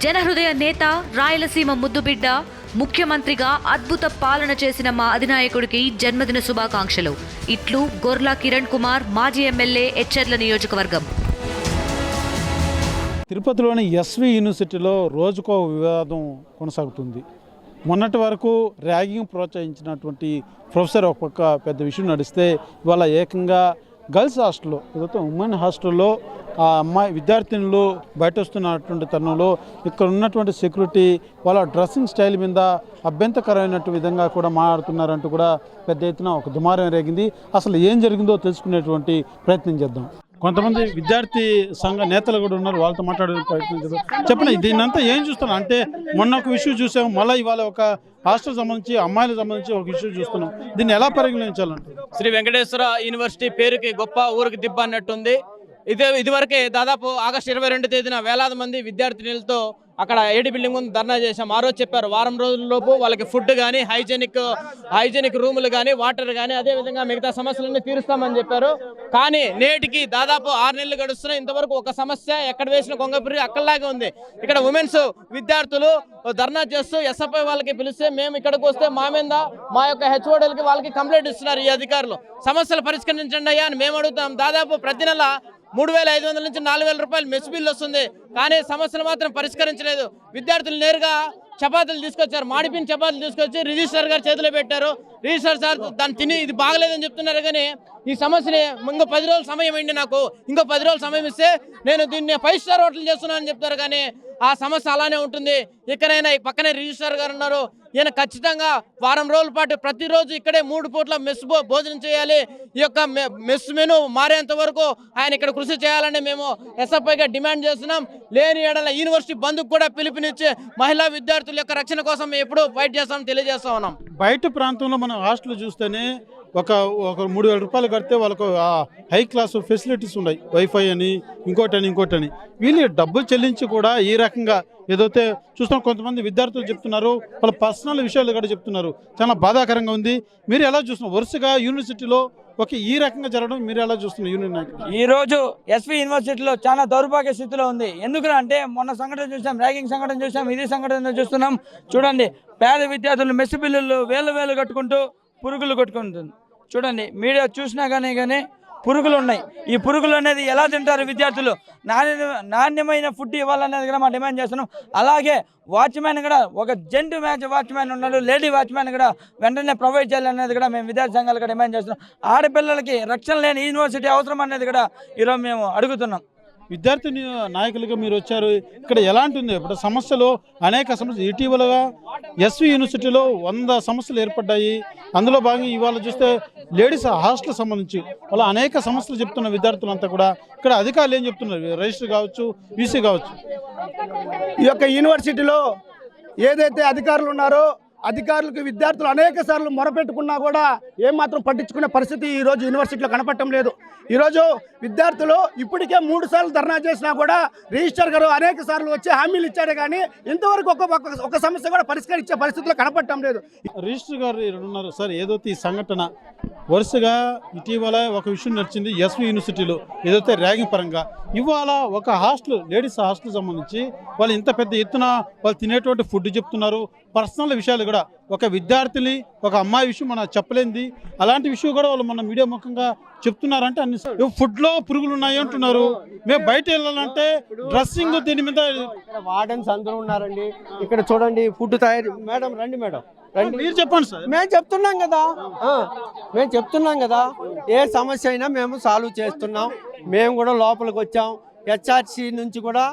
జనహృదయ నేత, రాయలసీమ ముద్దుబిడ్డ, ముఖ్యమంత్రిగా అద్భుత పాలన చేసిన మా అధినాయకుడికి జన్మదిన శుభాకాంక్షలు. ఇట్లు గొర్ల కిరణ్ కుమార్, మాజీ ఎమ్మెల్యే, ఎచ్చెర్ల నియోజకవర్గం. తిరుపతిలోని ఎస్వి యూనివర్సిటీలో రోజుకో వివాదం కొనసాగుతుంది. మొన్నటి వరకు ర్యాగింగ్ ప్రోత్సహించినటువంటి ప్రొఫెసర్ ఒక పక్క పెద్ద విషయం నడిస్తే, ఇవాళ ఏకంగా గర్ల్స్ హాస్టల్లో, ఏదైతే ఉమెన్ హాస్టల్లో ఆ అమ్మాయి విద్యార్థినులు బయట వస్తున్నటువంటి తరుణంలో ఇక్కడ ఉన్నటువంటి సెక్యూరిటీ వాళ్ళ డ్రెస్సింగ్ స్టైల్ మీద అభ్యంతరకరమైన విధంగా కూడా మాట్లాడుతున్నారంటూ కూడా పెద్ద ఎత్తున ఒక దుమారం రేగింది. అసలు ఏం జరిగిందో తెలుసుకునేటువంటి ప్రయత్నం చేద్దాం. కొంతమంది విద్యార్థి సంఘ నేతలు కూడా ఉన్నారు, వాళ్ళతో మాట్లాడే ప్రయత్నం చేద్దాం. చెప్పండి, దీన్నంతా ఏం చూస్తున్నాం అంటే, మొన్న ఒక ఇష్యూ చూసాం, మళ్ళీ ఇవాళ ఒక హాస్టల్ సంబంధించి అమ్మాయిలకు సంబంధించి ఒక ఇష్యూ చూస్తున్నాం. దీన్ని ఎలా పరిగణించాలంటే, శ్రీ వెంకటేశ్వర యూనివర్సిటీ పేరుకి గొప్ప ఊరికి దిబ్బ అన్నట్టుంది. ఇదివరకే దాదాపు ఆగస్టు 22 తేదీన వేలాది మంది విద్యార్థినులతో అక్కడ ఏడి బిల్డింగ్ ముందు ధర్నా చేశాం. ఆ రోజు చెప్పారు వారం రోజుల్లోపు వాళ్ళకి ఫుడ్ కానీ, హైజెనిక్ రూములు కానీ, వాటర్ కానీ, అదేవిధంగా మిగతా సమస్యలన్నీ తీరుస్తామని చెప్పారు. కానీ నేటికి దాదాపు 6 నెలలు గడుస్తున్నాయి, ఇంతవరకు ఒక సమస్య ఎక్కడ వేసిన కొంగపురి అక్కడలాగే ఉంది. ఇక్కడ ఉమెన్స్ విద్యార్థులు ధర్నా చేస్తూ ఎస్ఎఫ్ఐ వాళ్ళకి పిలిస్తే, మేము ఇక్కడికి వస్తే మా మీద మా యొక్క హెచ్ఓడీలకి వాళ్ళకి కంప్లైంట్ ఇస్తున్నారు ఈ అధికారులు. సమస్యలు పరిష్కరించండి అయ్యా అని మేము అడుగుతాం. దాదాపు ప్రతి నెల 3,500 నుంచి 4,000 రూపాయలు మెస్ బిల్ వస్తుంది, కానీ సమస్యలు మాత్రం పరిష్కరించలేదు. విద్యార్థులు నేరుగా చపాతీలు తీసుకొచ్చారు, మాడిపిన చపాతీలు తీసుకొచ్చి రిజిస్ట్రార్ గారు చేతిలో పెట్టారు. రిజిస్ట్రార్ సార్ దాన్ని తిని ఇది బాగలేదని చెప్తున్నారు, కానీ ఈ సమస్యని ఇంకో 10 రోజుల సమయం అండి, నాకు ఇంకో 10 రోజుల సమయం ఇస్తే నేను దీన్ని 5 స్టార్ హోటల్ చేస్తున్నానని చెప్తారు, కానీ ఆ సమస్య అలానే ఉంటుంది. ఇక్కడైనా ఈ పక్కనే రిజిస్ట్రార్ గారు ఉన్నారు, ఈయన ఖచ్చితంగా వారం రోజుల పాటు ప్రతిరోజు ఇక్కడే 3 పూట్ల మెస్ భోజనం చేయాలి. ఈ యొక్క మెస్ మెను మారేంత వరకు ఆయన ఇక్కడ కృషి చేయాలని మేము ఎస్ఎఫ్ఐగా డిమాండ్ చేస్తున్నాం. లేని ఏడల యూనివర్సిటీ బంద్కు కూడా పిలుపునిచ్చి మహిళా విద్యార్థుల యొక్క రక్షణ కోసం ఎప్పుడూ ఫైట్ చేస్తామని తెలియజేస్తా ఉన్నాం. బయట ప్రాంతంలో మనం హాస్టల్ చూస్తేనే ఒక 3,000 రూపాయలు కడితే వాళ్ళకు హై క్లాస్ ఫెసిలిటీస్ ఉన్నాయి, వైఫై అని, ఇంకోటని. వీళ్ళు డబ్బులు చెల్లించి కూడా ఈ రకంగా ఏదైతే చూస్తాం. కొంతమంది విద్యార్థులు చెప్తున్నారు, వాళ్ళ పర్సనల్ విషయాలు కూడా చెప్తున్నారు. చాలా బాధాకరంగా ఉంది. మీరు ఎలా చూస్తున్నారు? వరుసగా యూనివర్సిటీలో ఈ రకంగా జరగడం మీరు ఎలా చూస్తున్నారు? యూనియన్ నాయకులు ఈ రోజు ఎస్వి యూనివర్సిటీలో చాలా దౌర్భాగ్య స్థితిలో ఉంది. ఎందుకంటే మొన్న సంఘటన చూసాం, ర్యాగింగ్ సంఘటన చూసాం, ఇది సంఘటన చూస్తున్నాం. చూడండి, పేద విద్యార్థులు మెస్ బిల్లులు వేలు కట్టుకుంటూ పురుగులు కొట్టుకుంటుంది. చూడండి, మీడియా చూసినా కానీ పురుగులు ఉన్నాయి. ఈ పురుగులు అనేది ఎలా తింటారు విద్యార్థులు? నాణ్యమైన ఫుడ్ ఇవ్వాలనేది కూడా మనం డిమాండ్ చేస్తున్నాం. అలాగే వాచ్మెన్ కూడా, ఒక జెంట్ మ్యాచ్ వాచ్మెన్ ఉన్నాడు, లేడీ వాచ్మెన్ కూడా వెంటనే ప్రొవైడ్ చేయాలనేది కూడా మేము విద్యార్థి సంఘాలుగా డిమాండ్ చేస్తున్నాం. ఆడపిల్లలకి రక్షణ లేని యూనివర్సిటీ అవసరం అనేది కూడా ఈరోజు మేము అడుగుతున్నాం. విద్యార్థి నాయకులుగా మీరు వచ్చారు, ఇక్కడ ఎలాంటి ఉంది ఇప్పుడు సమస్యలు? అనేక సమస్యలు ఇటీవలగా ఎస్వి యూనివర్సిటీలో 100 సమస్యలు ఏర్పడ్డాయి. అందులో భాగంగా ఇవాళ చూస్తే లేడీస్ హాస్టల్ సంబంధించి వాళ్ళ అనేక సమస్యలు చెప్తున్న విద్యార్థులంతా కూడా ఇక్కడ అధికారులు ఏం చెప్తున్నారు? రిజిస్టర్ కావచ్చు, వీసీ కావచ్చు, ఈ యొక్క యూనివర్సిటీలో ఏదైతే అధికారులు ఉన్నారో అధికారులకు విద్యార్థులు అనేక సార్లు మొరపెట్టుకున్నా కూడా ఏమాత్రం పట్టించుకునే పరిస్థితి ఈరోజు యూనివర్సిటీలో కనపడటం లేదు. ఈరోజు విద్యార్థులు ఇప్పటికే 3 సార్లు ధర్నా చేసినా కూడా రిజిస్టర్ గారు అనేక సార్లు వచ్చి హామీలు ఇచ్చాడు, కానీ ఇంతవరకు ఒక సమస్య కూడా పరిష్కరించే పరిస్థితిలో కనపడటం లేదు. రిజిస్టర్ గారు ఉన్నారు సార్. ఏదైతే ఈ సంఘటన వరుసగా ఇటీవల ఒక విషయం నడిచింది ఎస్వి యూనివర్సిటీలో, ఏదైతే ర్యాగింగ్ పరంగా. ఇవాళ ఒక హాస్టల్, లేడీస్ హాస్టల్ సంబంధించి వాళ్ళు ఇంత పెద్ద ఎత్తున వాళ్ళు తినేటువంటి ఫుడ్ చెప్తున్నారు, పర్సనల్ విషయాలు కూడా. ఒక విద్యార్థిని, ఒక అమ్మాయి విషయం మనం చెప్పలేంది, అలాంటి విషయం కూడా వాళ్ళు మన మీడియా ముఖంగా చెప్తున్నారంటే అన్ని ఫుడ్లో పురుగులు ఉన్నాయి అంటున్నారు. మేము బయట వెళ్ళాలంటే డ్రెస్సింగ్, దీని మీద వార్డెన్స్ అందరూ ఉన్నారండి. ఇక్కడ చూడండి ఫుడ్ తయారు. మేడం రండి, మేడం రండి, మీరు చెప్పండి సార్. మేము చెప్తున్నాం కదా, ఏ సమస్య అయినా మేము సాల్వ్ చేస్తున్నాం. మేము కూడా లోపలికి వచ్చాం. హెచ్ఆర్సి నుంచి కూడా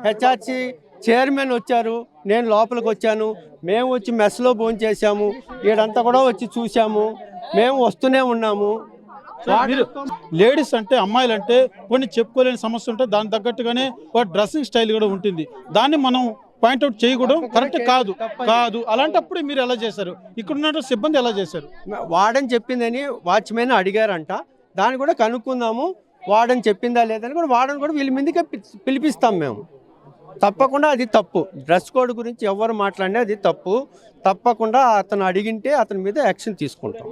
హెచ్ఆర్సి చైర్మన్ వచ్చారు, నేను లోపలికి వచ్చాను. మేము వచ్చి మెస్లో భోజనం చేసాము, ఈడంతా కూడా వచ్చి చూసాము. మేము వస్తూనే ఉన్నాము. లేడీస్ అంటే, అమ్మాయిలు అంటే కొన్ని చెప్పుకోలేని సమస్య ఉంటే దానికి తగ్గట్టుగానే ఒక డ్రెస్సింగ్ స్టైల్ కూడా ఉంటుంది. దాన్ని మనం పాయింట్అవుట్ చేయకూడదు, కరెక్ట్ కాదు. అలాంటప్పుడు మీరు ఎలా చేశారు? ఇక్కడ ఉన్న సిబ్బంది ఎలా చేశారు? వార్డెన్ చెప్పిందని వాచ్మెన్ అడిగారంట, దాన్ని కూడా కనుక్కుందాము. వార్డెన్ చెప్పిందా లేదని కూడా వార్డెన్ కూడా వీళ్ళ మీదకే పిలిపిస్తాం మేము. తప్పకుండా అది తప్పు. డ్రెస్ కోడ్ గురించి ఎవరు మాట్లాడినా అది తప్పు. తప్పకుండా అతను అడిగింటే అతని మీద యాక్షన్ తీసుకుంటాం.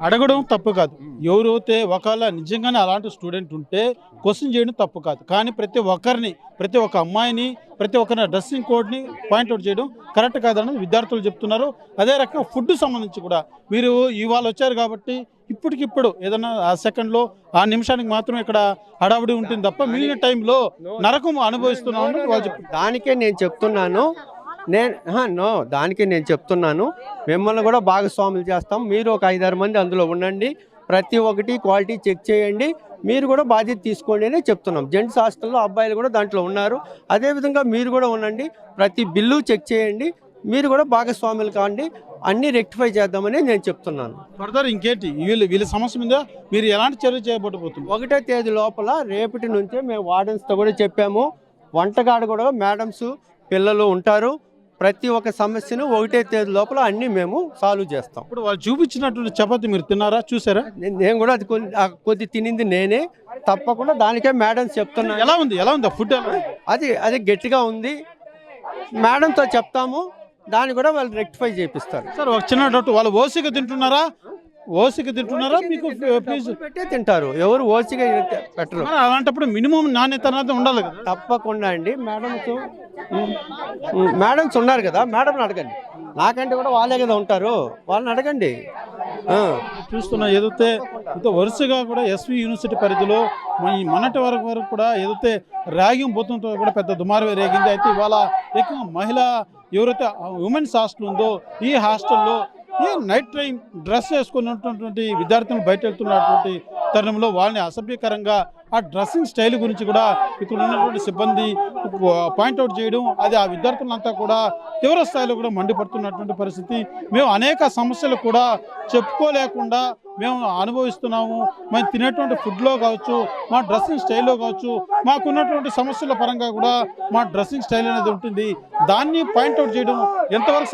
అడగడం తప్పు కాదు. ఎవరైతే ఒకవేళ నిజంగానే అలాంటి స్టూడెంట్ ఉంటే క్వశ్చన్ చేయడం తప్పు కాదు. కానీ ప్రతి ఒక్క అమ్మాయిని ప్రతి ఒక్కరి డ్రెస్సింగ్ కోడ్ని పాయింట్అవుట్ చేయడం కరెక్ట్ కాదని విద్యార్థులు చెప్తున్నారు. అదే రకంగా ఫుడ్ సంబంధించి కూడా మీరు ఇవాళ వచ్చారు కాబట్టి ఇప్పటికిప్పుడు ఏదైనా ఆ సెకండ్లో ఆ నిమిషానికి మాత్రం ఇక్కడ హడావుడి ఉంటుంది తప్ప మిగిలిన టైంలో నరకం అనుభవిస్తున్నామని వాళ్ళు చెప్తున్నారు. దానికే నేను చెప్తున్నాను మిమ్మల్ని కూడా భాగస్వాములు చేస్తాం. మీరు ఒక 5-6 మంది అందులో ఉండండి, ప్రతి ఒక్కటి క్వాలిటీ చెక్ చేయండి, మీరు కూడా బాధ్యత తీసుకోండి అనే చెప్తున్నాం. జెంట్స్ హాస్టల్లో అబ్బాయిలు కూడా దాంట్లో ఉన్నారు. అదేవిధంగా మీరు కూడా ఉండండి, ప్రతి బిల్లు చెక్ చేయండి, మీరు కూడా భాగస్వాములు కాండి, అన్నీ రెక్టిఫై చేద్దామని నేను చెప్తున్నాను. ఫర్దర్ ఇంకేంటి వీళ్ళ సమస్య మీద మీరు ఎలాంటి చర్యలు చేయబోతున్నారు? 1వ తేదీ లోపల రేపటి నుంచే మేము వార్డెన్స్తో కూడా చెప్పాము. వంటగాడు కూడా మేడమ్స్ పిల్లలు ఉంటారు. ప్రతి ఒక్క సమస్యను 1వ తేదీ లోపల అన్నీ మేము సాల్వ్ చేస్తాం. ఇప్పుడు వాళ్ళు చూపించినటువంటి చపాతి మీరు తిన్నారా, చూసారా? నేను కూడా అది కొద్ది తినింది నేనే. తప్పకుండా దానికే మేడమ్స్ చెప్తున్నాను. ఎలా ఉంది ఫుడ్? అది గట్టిగా ఉంది. మేడంతో చెప్తాము, దాన్ని కూడా వాళ్ళు రెక్టిఫై చేపిస్తారు. సార్ ఒక చిన్న డౌట్, వాళ్ళు ఓసిగా తింటున్నారా మీకు ప్లీజ్ పెట్టే తింటారు, ఎవరు ఓసిగా పెట్టరు. అలాంటప్పుడు మినిమం నాణ్యత అనేది ఉండాలి కదా. తప్పకుండా అండి. మేడమ్స్ ఉన్నారు కదా, మేడం అడగండి. నాకంటే కూడా వాళ్ళే కదా ఉంటారు, వాళ్ళని అడగండి. చూస్తున్నా ఏదైతే వరుసగా కూడా ఎస్వి యూనివర్సిటీ పరిధిలో మొన్నటి వరకు కూడా ఏదైతే ర్యాగింగ్ పోతుందో కూడా పెద్ద దుమారు రేగింది. అయితే ఇవాళ ఎక్కువ మహిళ ఎవరైతే ఉమెన్స్ హాస్టల్ ఉందో ఈ హాస్టల్లో ఈ నైట్ టైం డ్రెస్ వేసుకున్నటువంటి విద్యార్థులు బయట వెళ్తున్నటువంటి తరుణంలో వాళ్ళని అసభ్యకరంగా ఆ డ్రెస్సింగ్ స్టైల్ గురించి కూడా ఇక్కడ ఉన్నటువంటి సిబ్బంది పాయింట్అవుట్ చేయడం, అది ఆ విద్యార్థులంతా కూడా తీవ్ర స్థాయిలో కూడా మండిపడుతున్నటువంటి పరిస్థితి. మేము అనేక సమస్యలు కూడా చెప్పుకోలేకుండా మేము అనుభవిస్తున్నాము. మేము తినేటువంటి ఫుడ్లో కావచ్చు, మా డ్రెస్సింగ్ స్టైల్లో కావచ్చు, మాకున్నటువంటి సమస్యల పరంగా కూడా మా డ్రెస్సింగ్ స్టైల్ అనేది ఉంటుంది. దాన్ని పాయింట్అవుట్ చేయడం ఎంతవరకు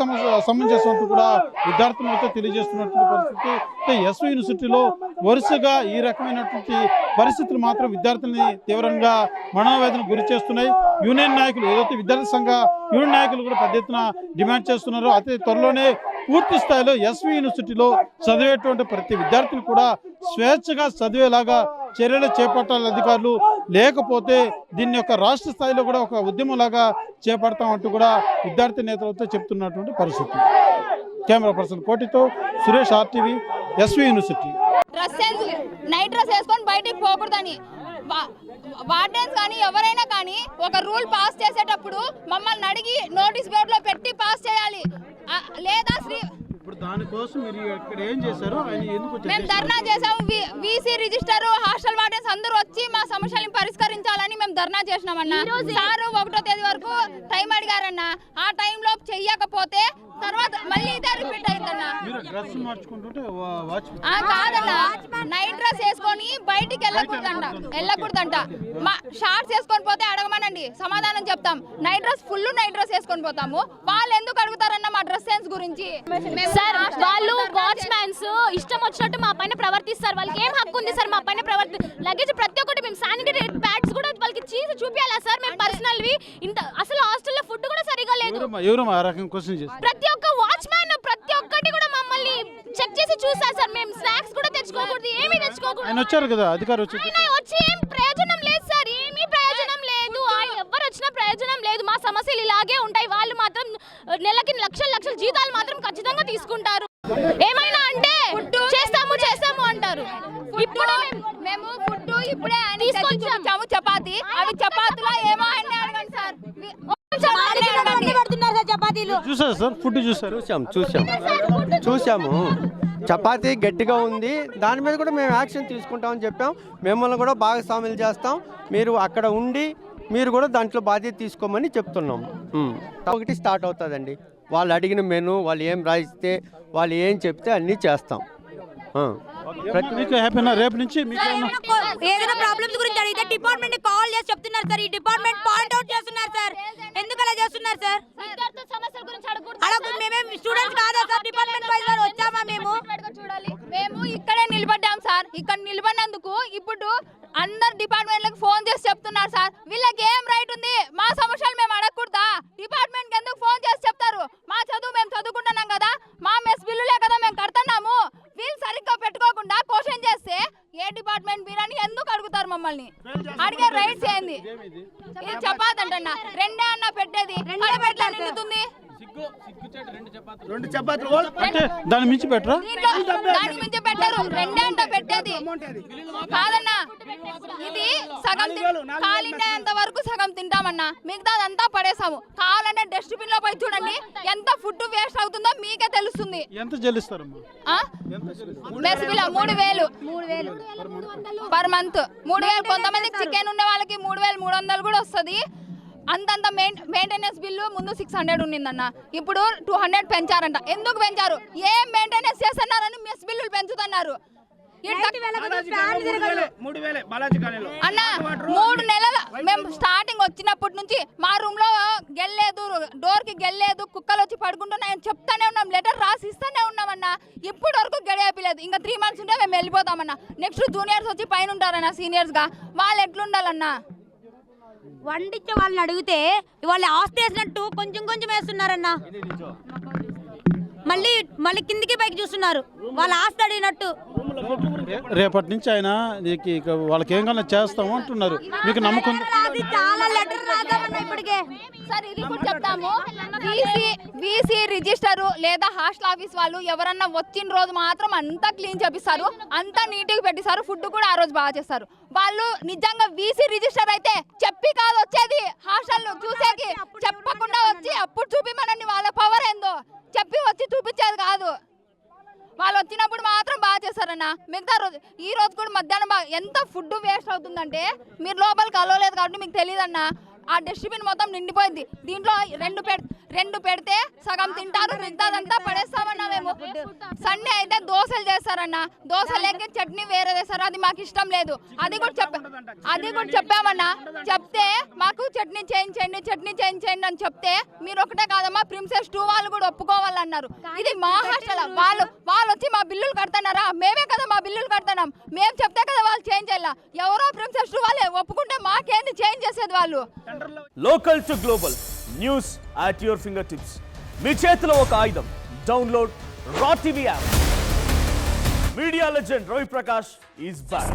సమంజసం కూడా విద్యార్థులతో తెలియజేస్తున్నటువంటి పరిస్థితి. ఎస్వి యూనివర్సిటీలో వరుసగా ఈ రకమైనటువంటి పరిస్థితులు మాత్రం విద్యార్థుల్ని తీవ్రంగా మనోవేదన గురి చేస్తున్నాయి. యూనియన్ నాయకులు ఏదైతే విద్యార్థి సంఘ యూనియన్ నాయకులు కూడా పెద్ద ఎత్తున డిమాండ్ చేస్తున్నారు. అతి త్వరలోనే పూర్తి స్థాయిలో ఎస్వి యూనివర్సిటీలో చదివేటువంటి ప్రతి విద్యార్థులు కూడా స్వేచ్ఛగా చదివేలాగా చర్యలు చేపట్టాలి అధికారులు. లేకపోతే దీన్ని యొక్క రాష్ట్ర స్థాయిలో కూడా ఒక ఉద్యమంలాగా చేపడతామంటూ కూడా విద్యార్థి నేతలతో చెప్తున్నటువంటి పరిస్థితి. కెమెరా పర్సన్ కోటితో Suresh, RTV, SV university. Night dress వేసుకొని బయటికి పోకూడదని వార్డెన్స్ కానీ ఎవరైనా కానీ ఒక రూల్ పాస్ చేసేటప్పుడు మమ్మల్ని అడిగి నోటీస్ బోర్డులో పెట్టి పాస్ చేయాలి. లేదా ఇప్పుడు దానికోసం మీరు ఇక్కడ ఏం చేశారు? మేము ధర్నా చేసాము. వీసీ రిజిస్టర్ హాస్టల్ వార్డెన్స్ అందరూ వచ్చి మా సమస్యలను పరిష్కరించాలని మేము ధర్నా చేసినామన్నా. సారు 1వ తేదీ వరకు టైం అడిగారన్నా. ఆ టైంలో చెయ్యకపోతే తర్వాత మళ్ళీ ఇదే రిపీట్ అయిందన్నా. కాదన్నా, నైట్ డ్రెస్ వేసుకొని బయటికి వెళ్ళకూడదంట. మా షార్ట్స్ వేసుకొని పోతే అడగమనండి, సమాధానం చెప్తాం. నైట్ డ్రెస్ వేసుకొని పోతాము. వాళ్ళు ఎందుకు అడుగుతారన్న మా డ్రెస్ సెన్స్ గురించి? సార్ వాళ్ళు వాచ్మ్యాన్స్ ఇష్టం వచ్చినట్టు మా పైన ప్రవర్తిస్తారు. వాళ్ళకి ఏం హక్కు ఉంది సార్ మా పైన లగేజ్ ప్రతి ఒక్కటి మేము శానిటరీ ప్యాడ్స్ కూడా వాళ్ళకి చూపించాలా సార్? మేము పర్సనల్వి అసలు హాస్టల్లో ఫుడ్ కూడా సరిగా లేదు. ప్రతి ఒక్క వాచ్మ్యాన్ ప్రతి ఒక్కటి కూడా మమ్మల్ని చెక్ చేసి చూసారు సార్. మేము స్నాక్స్ కూడా తెచ్చుకోకూడదు, ఏమీ తెచ్చుకోకూడదు. వచ్చి ఏం ప్రయోజనం లేదు సార్, ఏమీ ప్రయోజనం లేదు. ఎవరు వచ్చినా ప్రయోజనం లేదు. మా సమస్యలు ఇలాగే ఉంటాయి. వాళ్ళు మాత్రం నెలకి లక్షల జీతాలు మాత్రం ఖచ్చితంగా తీసుకుంటారు. ఏమైనా అంటే చేస్తాము అంటారు. ఇప్పుడు మేము ఫుడ్ ఇప్పుడే తీసుకొచ్చాము చపాతీ. అవి చపాతీలో ఏమో అని అడగండి సార్. చూసాము. చపాతీ గట్టిగా ఉంది, దాని మీద కూడా మేము యాక్షన్ తీసుకుంటామని చెప్పాం. మిమ్మల్ని కూడా భాగస్వాములు చేస్తాం. మీరు అక్కడ ఉండి మీరు కూడా దాంట్లో బాధ్యత తీసుకోమని చెప్తున్నాం. ఒకటి స్టార్ట్ అవుతుందండి. వాళ్ళు అడిగిన మెను, వాళ్ళు ఏం రాయిస్తే, వాళ్ళు ఏం చెప్తే అన్నీ చేస్తాం. రేపు నుంచి ఏదైనా ప్రాబ్లమ్స్ గురించి అడిగితే డిపార్ట్మెంట్ కాల్ చేసి చెప్తున్నారు సార్. ఈ డిపార్ట్మెంట్ పాయింట్ అవుట్ చేస్తున్నారు సార్. ఎందుకు అలా చేస్తున్నారు సార్? మేమేం స్టూడెంట్స్ కాదా సార్? డిపార్ట్మెంట్ వైజ్ వచ్చామా మేము ఇక్కడే నిలబడ్డాం సార్. ఇక్కడ నిలబడినందుకు ఇప్పుడు అందరు డిపార్ట్మెంట్లకు ఫోన్ చేసి చెప్తున్నారు సార్. వీళ్ళకి ఏం రైట్ ఉంది? మా సమస్యలు మేము అడగకూడదు. అన్న పెట్టేది ఎట్లా నిండుతుంది రెండు చపాతీలు అంటే దాని మించి పెట్టరా? దీంట్లో దాని మించి పెట్టరు, రెండే అంట పెట్టేది కాదన్నా. ఇది సగం కాలిండేంత వరకు సగం తింటామన్నా, మిగతాదంతా పడేసాము. కావాలంటే డస్ట్బిన్ లో పోయి చూడండి ఎంత ఫుడ్ వేస్ట్ అవుతుందో మీకే తెలుస్తుంది. ఎంత చెల్లిస్తారమ్మా? Mess bill 3,000 per month. 3,000. కొంతమంది చికెన్ ఉండే వాళ్ళకి 3,300 కూడా వస్తుంది. అంతంత మెయింటెనెన్స్ బిల్లు ముందు 600 ఉండిందన్న, ఇప్పుడు 200 పెంచారంట. ఎందుకు పెంచారు? ఏం మెయింటెనెన్స్ చేస్తున్నారని మెస్ బిల్లులు పెంచుతున్నారు అన్న. 3 నెలల మేము స్టార్టింగ్ వచ్చినప్పటి నుంచి మా రూమ్ లో గెల్లేదు, డోర్ కి గెల్లేదు, కుక్కలు వచ్చి పడుకుంటున్నాయని చెప్తానే ఉన్నాం, లెటర్ రాసి ఇస్తానే ఉన్నామన్నా. ఇప్పటి వరకు గడియలేదు. ఇంకా 3 months ఉంటే మేము వెళ్ళిపోతామన్నా. నెక్స్ట్ జూనియర్స్ వచ్చి పైన ఉంటారన్నా సీనియర్స్ గా, వాళ్ళు ఎట్లుండాలన్నా? వండించే వాళ్ళని అడిగితే వాళ్ళు ఆస్తి వేసినట్టు కొంచెం కొంచెం వేస్తున్నారన్న, మళ్ళీ కిందికి పైకి చూస్తున్నారు వాళ్ళ ఆస్తి అడిగినట్టు. రేపటి నుంచి ఆయన నీకు ఇక వాళ్ళకి ఏం కన్నా చేస్తాము అంటున్నారు. మీకు నమ్మకం? చాలా లెటర్ రాగామన్నా ఇప్పటికే. సార్ ఇది కూడా చెప్తాము, వీసీ రిజిస్టర్ లేదా హాస్టల్ ఆఫీస్ వాళ్ళు ఎవరన్నా వచ్చిన రోజు మాత్రం అంతా క్లీన్ చేపిస్తారు, అంతా నీట్గా పెట్టిస్తారు, ఫుడ్ కూడా ఆ రోజు బాగా చేస్తారు. వాళ్ళు నిజంగా వీసీ రిజిస్టర్ అయితే చెప్పి కాదు వచ్చేది హాస్టల్ చూసేకి, చెప్పకుండా వచ్చి అప్పుడు చూపిమనండి వాళ్ళ పవర్ ఏందో, చెప్పి వచ్చి చూపించేది కాదు. వాళ్ళు వచ్చినప్పుడు మాత్రం బాగా చేస్తారన్న. మిగతా రోజు ఈ రోజు కూడా మధ్యాహ్నం ఎంత ఫుడ్ వేస్ట్ అవుతుందంటే, మీరు లోపలికి అలవలేదు కాబట్టి మీకు తెలియదన్న. ఆ డస్ట్బిన్ మొత్తం నిండిపోయింది. దీంట్లో రెండు పెడితే సగం తింటారు, మిగతాదంతా పడేస్తామన్నా మేము. సండే అయితే దోశలు చేస్తారన్న, దోశలేకి చట్నీ వేరే చేస్తారు, అది మాకు ఇష్టం లేదు. అది కూడా చెప్పామన్నా. చెప్తే మాకు చట్నీ చేయించండి అని చెప్తే, మీరు ఒకటే కాదమ్మా ప్రిన్సెస్ 2 వాళ్ళు కూడా ఒప్పుకోవాలన్నారు. ఇది మా హాస్టల్. వాళ్ళు వచ్చి మా బిల్లులు కడుతున్నారా? మేమే కదా మా బిల్లులు కడుతున్నాం, మేము చెప్తే కదా వాళ్ళు చేంజ్ చేయాల. ఎవరో ప్రిన్సెస్ 2 వాళ్ళే ఒప్పుకుంటే మాకేంది చేంజ్ చేసేది వాళ్ళు. Local to global news at your fingertips. మీ చేతిలో ఒక ఆయుధం. Download raw TV app. Media legend Ravi Prakash is back.